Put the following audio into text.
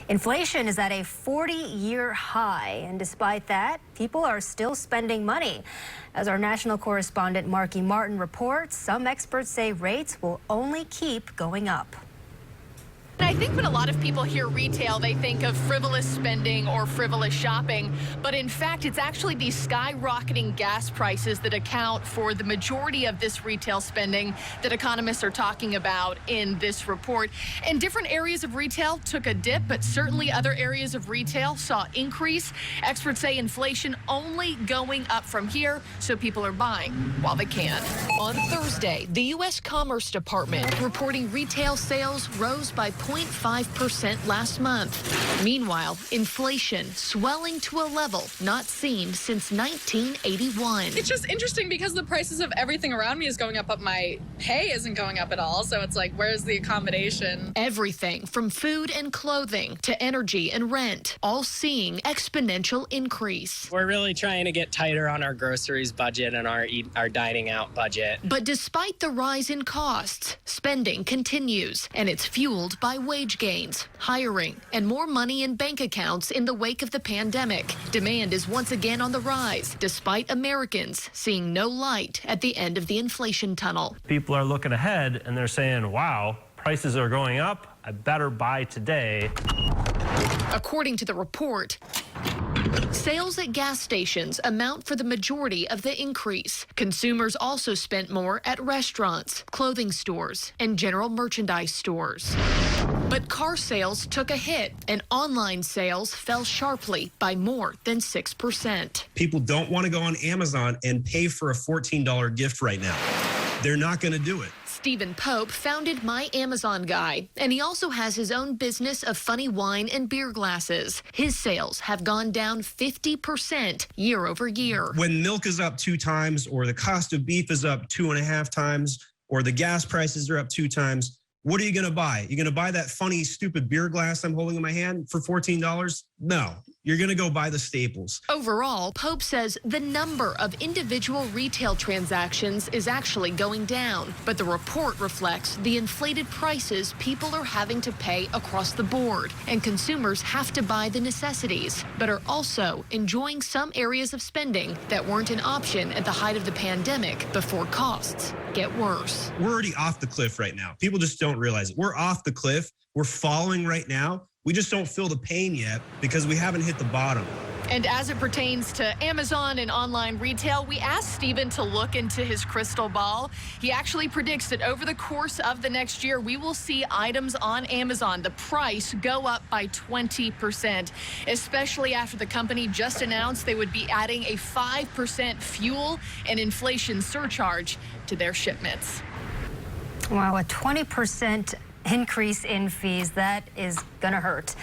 Inflation is at a 40-year high, and despite that, people are still spending money. As our national correspondent Marky Martin reports, some experts say rates will only keep going up. I think when a lot of people hear retail, they think of frivolous spending or frivolous shopping. But in fact, it's actually these skyrocketing gas prices that account for the majority of this retail spending that economists are talking about in this report. And different areas of retail took a dip, but certainly other areas of retail saw increase. Experts say inflation only going up from here, so people are buying while they can. On Thursday, the U.S. Commerce Department reporting retail sales rose by 0.5% last month. Meanwhile, inflation swelling to a level not seen since 1981. It's just interesting because the prices of everything around me is going up, but my pay isn't going up at all. So it's like, where's the accommodation? Everything from food and clothing to energy and rent, all seeing exponential increase. We're really trying to get tighter on our groceries budget and our dining out budget. But despite the rise in costs, spending continues, and it's fueled by wage gains, hiring, and more money in bank accounts in the wake of the pandemic. Demand is once again on the rise, despite Americans seeing no light at the end of the inflation tunnel. People are looking ahead and they're saying, wow, prices are going up. I better buy today. According to the report, sales at gas stations amount for the majority of the increase. Consumers also spent more at restaurants, clothing stores, and general merchandise stores. But car sales took a hit, and online sales fell sharply by more than 6%. People don't want to go on Amazon and pay for a $14 gift right now. They're not going to do it. Stephen Pope founded My Amazon Guy, and he also has his own business of funny wine and beer glasses. His sales have gone down 50% year over year. When milk is up 2 times, or the cost of beef is up 2.5 times, or the gas prices are up 2 times, what are you going to buy? You're going to buy that funny, stupid beer glass I'm holding in my hand for $14? No, you're going to go buy the staples. Overall, Pope says the number of individual retail transactions is actually going down, but the report reflects the inflated prices people are having to pay across the board, and consumers have to buy the necessities, but are also enjoying some areas of spending that weren't an option at the height of the pandemic before costs get worse. We're already off the cliff right now. People just don't realize it. We're off the cliff. We're falling right now. We just don't feel the pain yet because we haven't hit the bottom. And as it pertains to Amazon and online retail, we asked Stephen to look into his crystal ball. He actually predicts that over the course of the next year, we will see items on Amazon, the price, go up by 20%, especially after the company just announced they would be adding a 5% fuel and inflation surcharge to their shipments. Wow, a 20% increase in fees, that is going to hurt.